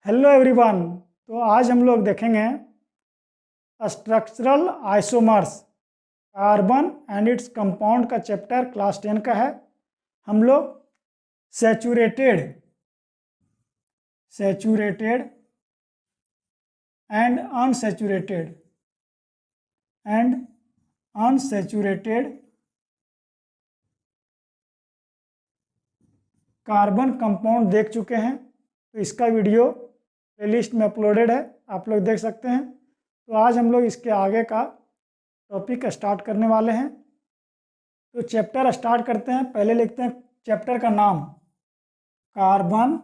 Hello everyone. तो आज हम लोग देखेंगे structural isomers carbon and its compound का चैप्टर क्लास 10 का है। हम लोग saturated and unsaturated carbon compound देख चुके हैं। तो इसका वीडियो प्लेलिस्ट में अपलोडेड है, आप लोग देख सकते हैं। तो आज हम लोग इसके आगे का टॉपिक स्टार्ट करने वाले हैं। तो चैप्टर स्टार्ट करते हैं। पहले लिखते हैं चैप्टर का नाम, कार्बन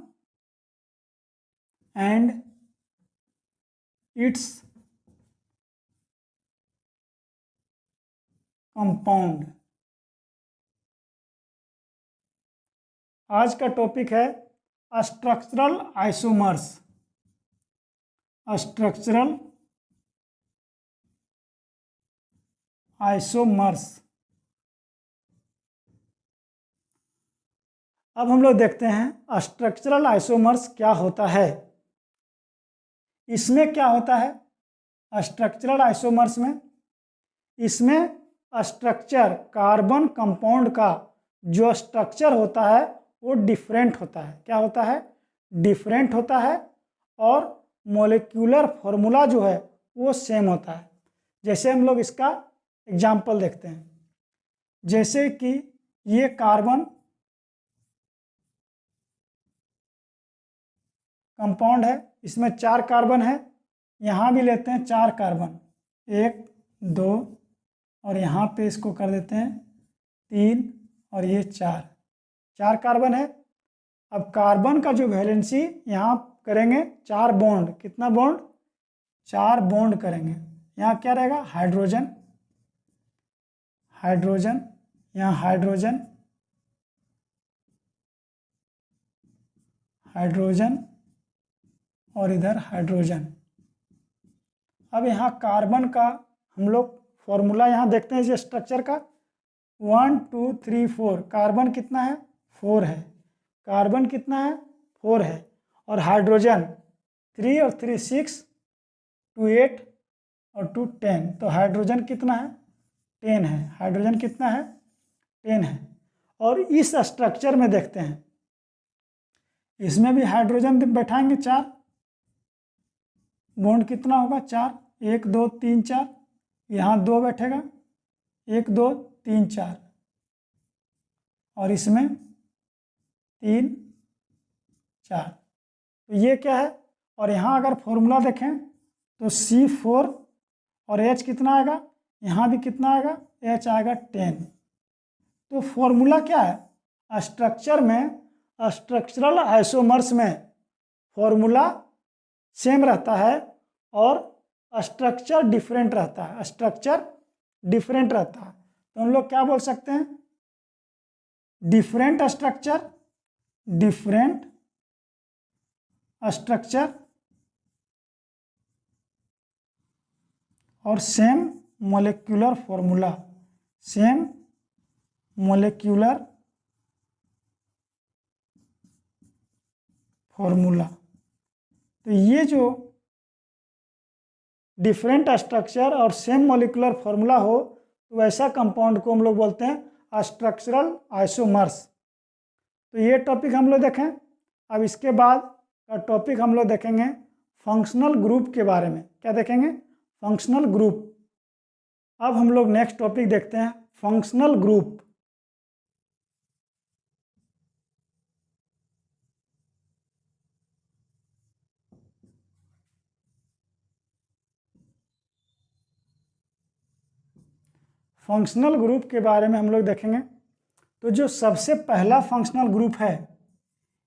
एंड इट्स कंपाउंड। आज का टॉपिक है स्ट्रक्चरल आइसोमर्स। अब हम लोग देखते हैं स्ट्रक्चरल आइसोमर्स क्या होता है। इसमें क्या होता है स्ट्रक्चरल आइसोमर्स में? इसमें स्ट्रक्चर कार्बन कंपाउंड का जो स्ट्रक्चर होता है वो डिफरेंट होता है। क्या होता है? डिफरेंट होता है। और मॉलिक्यूलर फॉर्मूला जो है वो सेम होता है। जैसे हम लोग इसका एग्जाम्पल देखते हैं। जैसे कि ये कार्बन कंपाउंड है, इसमें 4 कार्बन है। यहाँ भी लेते हैं 4 कार्बन, 1 2 और यहाँ पे इसको कर देते हैं 3 और ये 4 कार्बन है। अब कार्बन का जो वैलेंसी यहाँ करेंगे 4 बॉन्ड। कितना बॉन्ड? 4 बॉन्ड करेंगे। यहाँ क्या रहेगा? हाइड्रोजन, यहाँ हाइड्रोजन और इधर हाइड्रोजन। अब यहाँ कार्बन का हम लोग फॉर्मूला यहाँ देखते हैं इस स्ट्रक्चर का। 1 2 3 4 कार्बन कितना है? 4 है। कार्बन कितना है? 4 है। और हाइड्रोजन 3 और 3 6, 2 8 और 2 10। तो हाइड्रोजन कितना है? 10 है। हाइड्रोजन कितना है? 10 है। और इस स्ट्रक्चर में देखते हैं, इसमें भी हाइड्रोजन बैठाएंगे 4, बॉन्ड कितना होगा? 4, 1 2 3 4। यहाँ 2 बैठेगा, 1 2 3 4 और इसमें 3 4। तो ये क्या है? और यहाँ अगर फॉर्मूला देखें तो C4 और H कितना आएगा? यहाँ भी कितना आएगा? H आएगा 10। तो फॉर्मूला क्या है? स्ट्रक्चर में, स्ट्रक्चरल आइसोमर्स में फॉर्मूला सेम रहता है और स्ट्रक्चर डिफरेंट रहता है। तो हम लोग क्या बोल सकते हैं? डिफरेंट स्ट्रक्चर और सेम मॉलिक्यूलर फॉर्मूला। तो ये जो डिफरेंट स्ट्रक्चर और सेम मॉलिक्यूलर फॉर्मूला हो तो वैसा कंपाउंड को हम लोग बोलते हैं स्ट्रक्चरल आइसोमर्स। तो ये टॉपिक हम लोग देखें। अब इसके बाद का टॉपिक हम लोग देखेंगे फंक्शनल ग्रुप के बारे में। क्या देखेंगे? Functional group. अब हम लोग नेक्स्ट टॉपिक देखते हैं फंक्शनल ग्रुप। फंक्शनल ग्रुप के बारे में हम लोग देखेंगे। तो जो सबसे पहला फंक्शनल ग्रुप है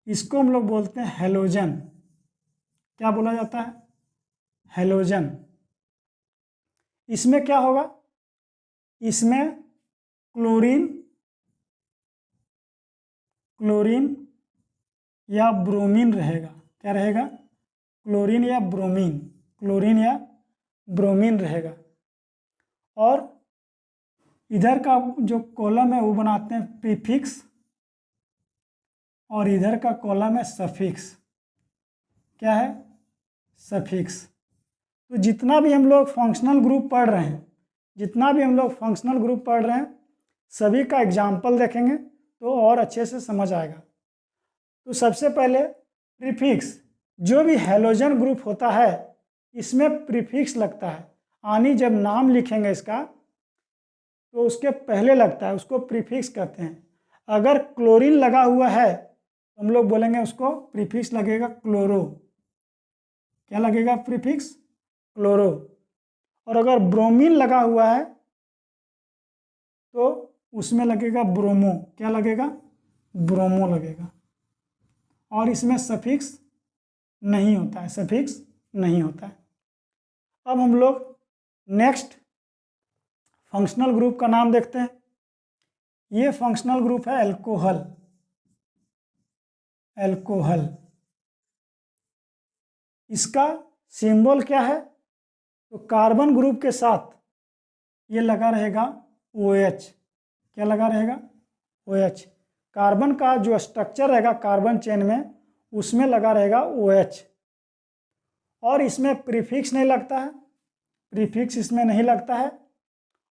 इसको हम लोग बोलते हैं हैलोजन। क्या बोला जाता है? हैलोजन। इसमें क्या होगा? इसमें क्लोरीन या ब्रोमीन रहेगा। क्या रहेगा? क्लोरीन या ब्रोमीन रहेगा। और इधर का जो कॉलम है वो बनाते हैं प्रीफिक्स और इधर का कॉलम है सफिक्स। क्या है? सफिक्स। तो जितना भी हम लोग फंक्शनल ग्रुप पढ़ रहे हैं, सभी का एग्जाम्पल देखेंगे तो और अच्छे से समझ आएगा। तो सबसे पहले प्रीफिक्स, जो भी हैलोजन ग्रुप होता है इसमें प्रीफिक्स लगता है, यानी जब नाम लिखेंगे इसका तो उसके पहले लगता है, उसको प्रीफिक्स कहते हैं। अगर क्लोरीन लगा हुआ है तो हम लोग बोलेंगे उसको प्रीफिक्स लगेगा क्लोरो। क्या लगेगा? Prefix chloro. और अगर ब्रोमीन लगा हुआ है तो उसमें लगेगा ब्रोमो। क्या लगेगा? ब्रोमो लगेगा। और इसमें सफिक्स नहीं होता है, सफिक्स नहीं होता है। अब हम लोग नेक्स्ट फंक्शनल ग्रुप का नाम देखते हैं। ये फंक्शनल ग्रुप है अल्कोहल। अल्कोहल, इसका सिंबल क्या है? तो कार्बन ग्रुप के साथ ये लगा रहेगा OH। क्या लगा रहेगा? OH। कार्बन का जो स्ट्रक्चर रहेगा कार्बन चेन में उसमें लगा रहेगा OH। और इसमें प्रीफिक्स नहीं लगता है, प्रीफिक्स इसमें नहीं लगता है।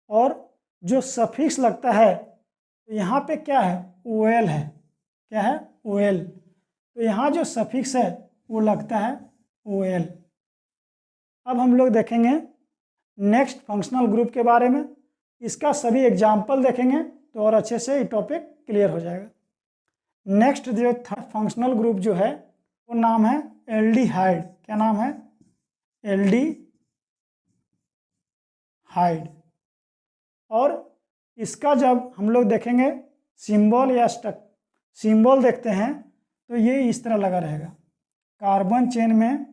और जो सफिक्स लगता है तो यहाँ पे क्या है? OL है। क्या है? OL। तो यहाँ जो सफिक्स है वो लगता है OL। अब हम लोग देखेंगे नेक्स्ट फंक्शनल ग्रुप के बारे में। इसका सभी एग्जाम्पल देखेंगे तो और अच्छे से ये टॉपिक क्लियर हो जाएगा। नेक्स्ट जो थर्ड फंक्शनल ग्रुप जो है वो नाम है एल्डिहाइड। क्या नाम है? एल्डिहाइड। और इसका जब हम लोग देखेंगे सिंबल या सिंबल देखते हैं तो ये इस तरह लगा रहेगा। कार्बन चेन में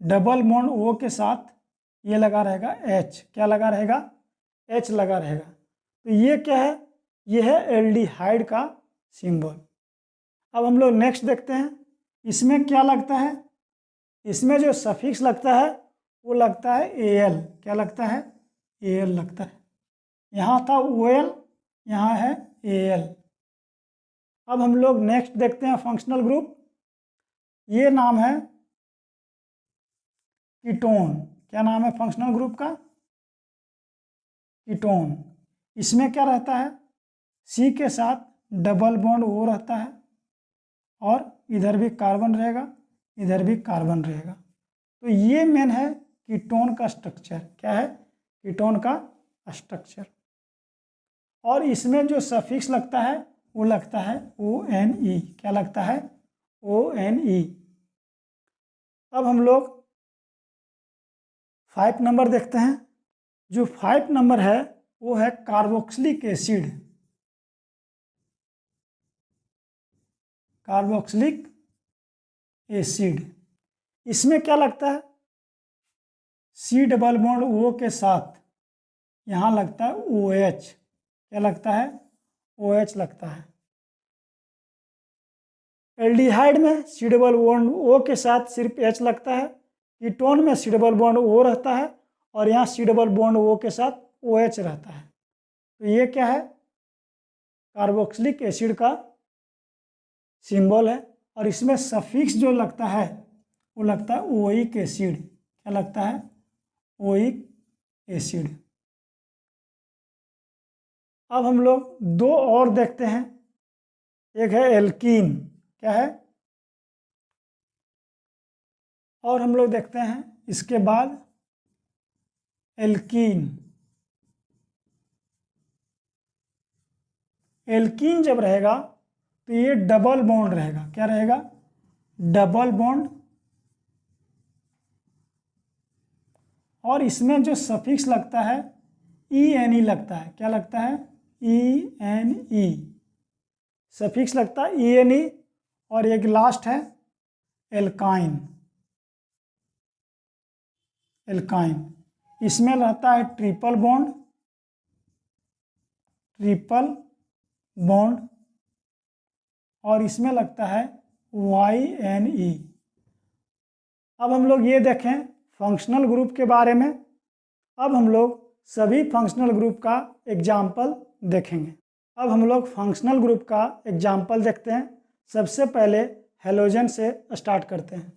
डबल बॉन्ड O के साथ ये लगा रहेगा H। क्या लगा रहेगा? H लगा रहेगा। तो ये क्या है? ये है एल्डिहाइड का सिंबल। अब हम लोग नेक्स्ट देखते हैं, इसमें क्या लगता है? इसमें जो सफिक्स लगता है वो लगता है Al। क्या लगता है? Al लगता है। यहाँ था OL, यहाँ है Al। अब हम लोग नेक्स्ट देखते हैं फंक्शनल ग्रुप। ये नाम है कीटोन। क्या नाम है फंक्शनल ग्रुप का? कीटोन। इसमें क्या रहता है? C के साथ डबल बॉन्ड O रहता है और इधर भी कार्बन रहेगा, इधर भी कार्बन रहेगा। तो ये मेन है कीटोन का स्ट्रक्चर। क्या है? कीटोन का स्ट्रक्चर। और इसमें जो सफिक्स लगता है वो लगता है ONE। क्या लगता है? ONE। अब हम लोग 5 नंबर देखते हैं। जो 5 नंबर है वो है कार्बोक्सिलिक एसिड। कार्बोक्सिलिक एसिड, इसमें क्या लगता है? C डबल बॉन्ड O के साथ यहाँ लगता है OH। क्या लगता है? OH लगता है। एल्डिहाइड में C डबल बॉन्ड O के साथ सिर्फ H लगता है। कीटोन में C डबल बॉन्ड O रहता है और यहाँ C डबल बॉन्ड O के साथ OH रहता है। तो ये क्या है? कार्बोक्सिलिक एसिड का सिंबल है। और इसमें सफिक्स जो लगता है वो लगता है ओइक एसिड। क्या लगता है? Oic acid. अब हम लोग 2 और देखते हैं। एक है एल्कीन। क्या है? और हम लोग देखते हैं इसके बाद एल्कीन। एल्कीन जब रहेगा तो ये डबल बॉन्ड रहेगा। क्या रहेगा? Double bond. और इसमें जो सफिक्स लगता है ENE लगता है। क्या लगता है? ENE सफिक्स लगता है ENE। और एक लास्ट है एल्काइन। एल्काइन, इसमें रहता है ट्रिपल बॉन्ड, ट्रिपल बॉन्ड। और इसमें लगता है YNE। अब हम लोग ये देखें फंक्शनल ग्रुप के बारे में। अब हम लोग सभी फंक्शनल ग्रुप का एग्जाम्पल देखेंगे। अब हम लोग फंक्शनल ग्रुप का एग्जाम्पल देखते हैं। सबसे पहले हेलोजन से स्टार्ट करते हैं।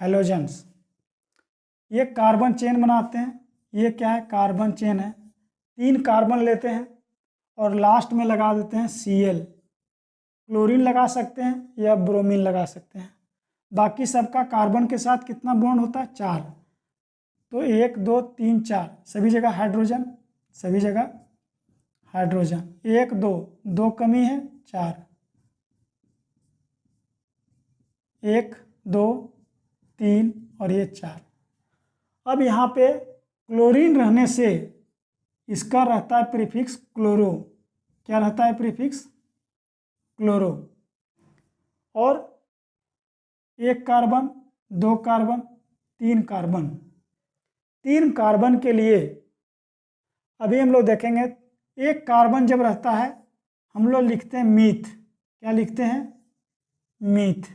हेलोजन्स ये कार्बन चेन बनाते हैं। ये क्या है? कार्बन चेन है। 3 कार्बन लेते हैं और लास्ट में लगा देते हैं Cl। क्लोरीन लगा सकते हैं या ब्रोमीन लगा सकते हैं। बाकी सबका कार्बन के साथ कितना बॉन्ड होता है? 4। तो 1 2 3 4 सभी जगह हाइड्रोजन, सभी जगह हाइड्रोजन। 1 2 2 कमी है 4, 1 2 3 और ये 4। अब यहाँ पे क्लोरीन रहने से इसका रहता है प्रीफिक्स क्लोरो। क्या रहता है प्रीफिक्स? क्लोरो। और 1 कार्बन, 2 कार्बन, 3 कार्बन। 3 कार्बन के लिए अभी हम लोग देखेंगे, 1 कार्बन जब रहता है हम लोग लिखते हैं मीथ। क्या लिखते हैं? Meth.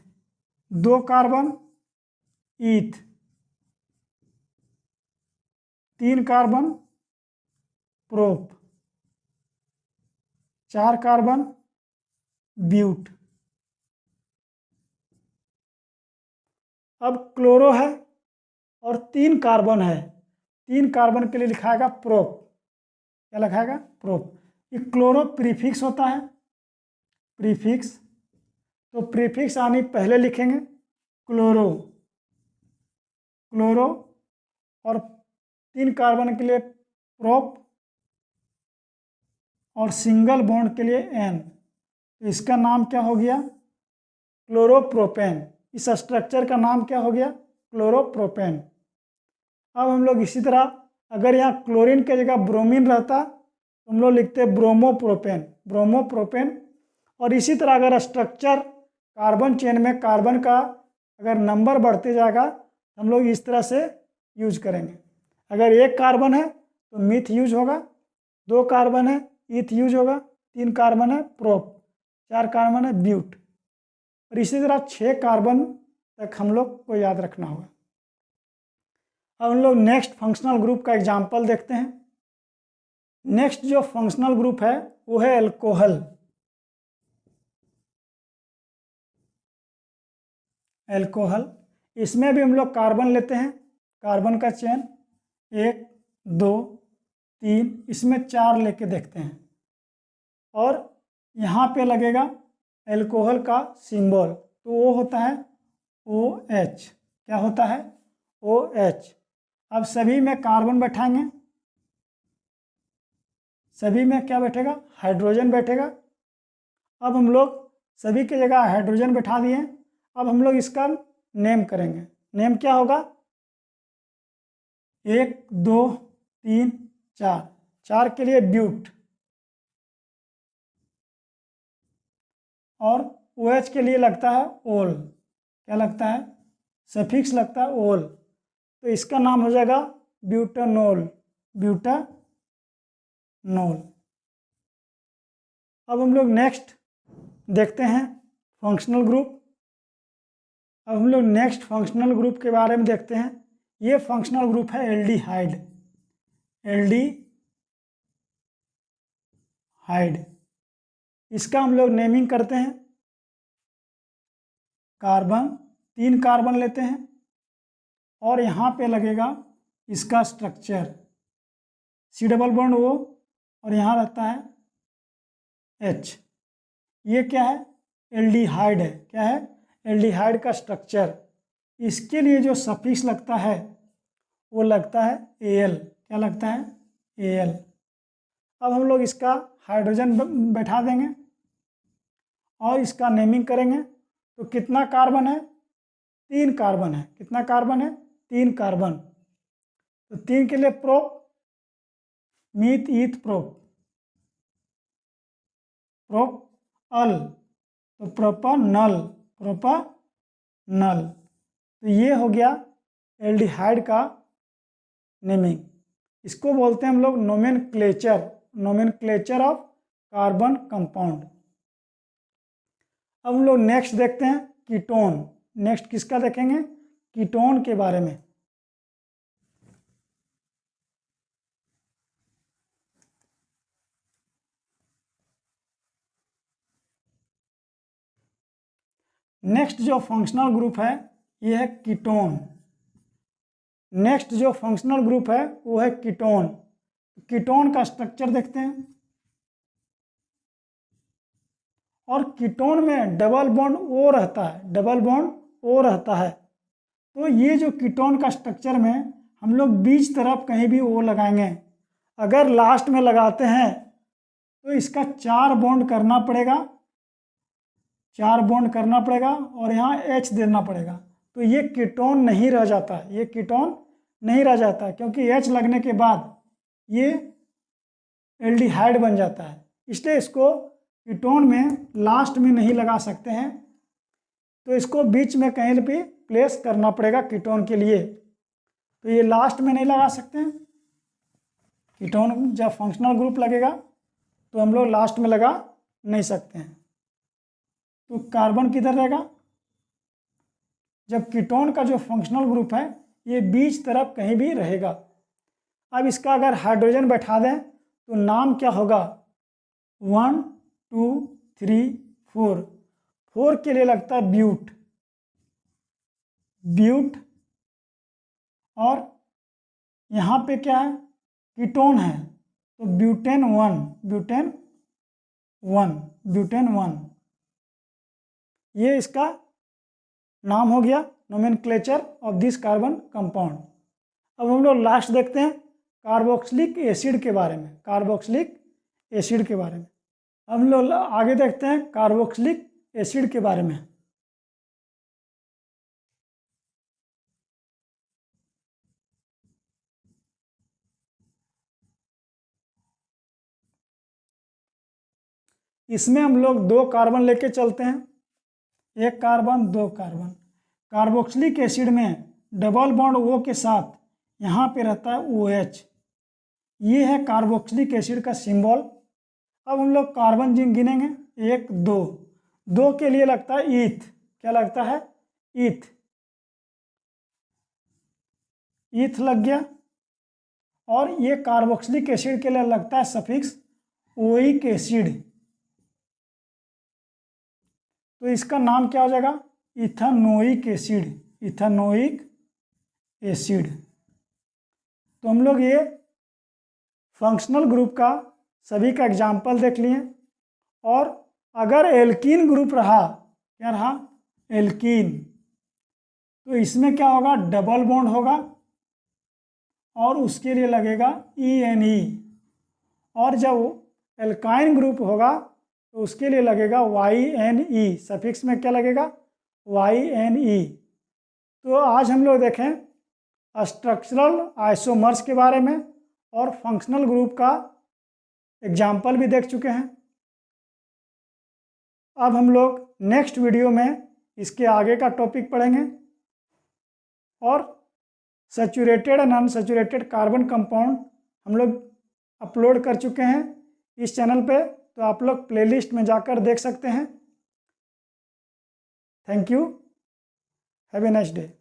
2 carbon eth, 3 carbon prop, 4 carbon but. अब क्लोरो है और 3 कार्बन है, 3 कार्बन के लिए लिखाएगा प्रोप। क्या लिखाएगा? प्रोप। ये क्लोरो प्रीफिक्स होता है, प्रीफिक्स। तो प्रीफिक्स आने पहले लिखेंगे क्लोरो, क्लोरो, और 3 कार्बन के लिए प्रोप और सिंगल बॉन्ड के लिए एन। तो इसका नाम क्या हो गया? क्लोरोप्रोपेन। इस स्ट्रक्चर का नाम क्या हो गया? क्लोरोप्रोपेन। अब हम लोग इसी तरह अगर यहाँ क्लोरीन के जगह ब्रोमीन रहता तो हम लोग लिखते ब्रोमोप्रोपेन, ब्रोमोप्रोपेन। और इसी तरह अगर स्ट्रक्चर कार्बन चेन में कार्बन का अगर नंबर बढ़ते जाएगा तो हम लोग इस तरह से यूज करेंगे। अगर 1 कार्बन है तो मीथ यूज होगा, 2 कार्बन है ईथ यूज होगा, 3 कार्बन है प्रोप, 4 कार्बन है ब्यूट। और इसी तरह 6 कार्बन तक हम लोग को याद रखना होगा। अब हम लोग नेक्स्ट फंक्शनल ग्रुप का एग्जाम्पल देखते हैं। नेक्स्ट जो फंक्शनल ग्रुप है वो है एल्कोहल। एल्कोहल, इसमें भी हम लोग कार्बन लेते हैं, कार्बन का चेन 1 2 3, इसमें 4 लेके देखते हैं। और यहाँ पे लगेगा एल्कोहल का सिंबल, तो वो होता है OH। क्या होता है? OH। अब सभी में कार्बन बैठाएंगे, सभी में क्या बैठेगा? हाइड्रोजन बैठेगा। अब हम लोग सभी की जगह हाइड्रोजन बैठा दिए। अब हम लोग इसका नेम करेंगे। नेम क्या होगा? 1 2 3 4, 4 के लिए ब्यूट। और OH के लिए लगता है ओल। क्या लगता है? सफिक्स लगता है ओल, तो इसका नाम हो जाएगा ब्यूटानोल, ब्यूटानोल। अब हम लोग नेक्स्ट देखते हैं फंक्शनल ग्रुप। अब हम लोग नेक्स्ट फंक्शनल ग्रुप के बारे में देखते हैं। ये फंक्शनल ग्रुप है एल्डिहाइड। एल्डिहाइड, इसका हम लोग नेमिंग करते हैं। कार्बन, 3 कार्बन लेते हैं और यहाँ पे लगेगा इसका structure C double bond O, और यहाँ रहता है H। ये क्या है? एल्डिहाइड है। क्या है? एल्डिहाइड का स्ट्रक्चर। इसके लिए जो सफिक्स लगता है वो लगता है Al। क्या लगता है? Al। अब हम लोग इसका हाइड्रोजन बैठा देंगे और इसका नेमिंग करेंगे। तो कितना कार्बन है? 3 कार्बन है। कितना कार्बन है? 3 कार्बन। तो 3 के लिए प्रोप, मीथ ईथ प्रोप, प्रोप अल, तो प्रोपानल, प्रोपानल। तो ये हो गया एल्डिहाइड का नेमिंग। इसको बोलते हैं हम लोग nomenclature, nomenclature of carbon compound. अब हम लोग नेक्स्ट देखते हैं कीटोन। नेक्स्ट किसका देखेंगे? कीटोन के बारे में। नेक्स्ट जो फंक्शनल ग्रुप है ये है कीटोन। नेक्स्ट जो फंक्शनल ग्रुप है वो है कीटोन। कीटोन का स्ट्रक्चर देखते हैं, और कीटोन में डबल बॉन्ड ओ रहता है, डबल बॉन्ड ओ रहता है। तो ये जो कीटोन का स्ट्रक्चर में हम लोग बीच तरफ कहीं भी ओ लगाएंगे। अगर लास्ट में लगाते हैं तो इसका 4 बॉन्ड करना पड़ेगा, 4 बॉन्ड करना पड़ेगा और यहाँ H देना पड़ेगा। तो ये कीटोन नहीं रह जाता, ये कीटोन नहीं रह जाता, क्योंकि H लगने के बाद ये एल्डिहाइड बन जाता है। इसलिए इसको कीटोन में लास्ट में नहीं लगा सकते हैं, तो इसको बीच में कहीं भी प्लेस करना पड़ेगा कीटोन के लिए। तो ये लास्ट में नहीं लगा सकते हैं। कीटोन जब फंक्शनल ग्रुप लगेगा तो हम लोग लास्ट में लगा नहीं सकते हैं। तो कार्बन किधर रहेगा? जब कीटोन का जो फंक्शनल ग्रुप है ये बीच तरफ कहीं भी रहेगा। अब इसका अगर हाइड्रोजन बैठा दें तो नाम क्या होगा? 1 2 3 4। 4 के लिए लगता है ब्यूट, ब्यूट। और यहाँ पे क्या है? कीटोन है, तो ब्यूटेन 1, ब्यूटेन 1, ब्यूटेन 1। ये इसका नाम हो गया, nomenclature of this carbon compound. अब हम लोग लास्ट देखते हैं कार्बोक्सिलिक एसिड के बारे में, कार्बोक्सिलिक एसिड के बारे में। हम लोग आगे देखते हैं कार्बोक्सिलिक एसिड के बारे में। इसमें हम लोग 2 कार्बन लेके चलते हैं, 1 कार्बन 2 कार्बन। कार्बोक्सिलिक एसिड में डबल बॉन्ड O के साथ यहाँ पे रहता है OH। ये है कार्बोक्सिलिक एसिड का सिंबल। अब हम लोग कार्बन जिन गिनेंगे, 1 2। 2 के लिए लगता है ईथ। क्या लगता है? ईथ। ईथ लग गया। और ये कार्बोक्सिलिक एसिड के लिए लगता है सफिक्स ओइक एसिड। तो इसका नाम क्या हो जाएगा? Ethanoic acid, ethanoic acid. तो हम लोग ये फंक्शनल ग्रुप का सभी का एग्जाम्पल देख लिए। और अगर एल्कीन ग्रुप रहा, क्या रहा? एल्कीन, तो इसमें क्या होगा? डबल बॉन्ड होगा और उसके लिए लगेगा ENE। और जब एल्काइन ग्रुप होगा तो उसके लिए लगेगा YNE। सफिक्स में क्या लगेगा? YNE। तो आज हम लोग देखें स्ट्रक्चरल आइसोमर्स के बारे में और फंक्शनल ग्रुप का एग्जाम्पल भी देख चुके हैं। अब हम लोग नेक्स्ट वीडियो में इसके आगे का टॉपिक पढ़ेंगे। और saturated and unsaturated carbon compound हम लोग अपलोड कर चुके हैं इस चैनल पे, तो आप लोग प्लेलिस्ट में जाकर देख सकते हैं। Thank you, have a nice day.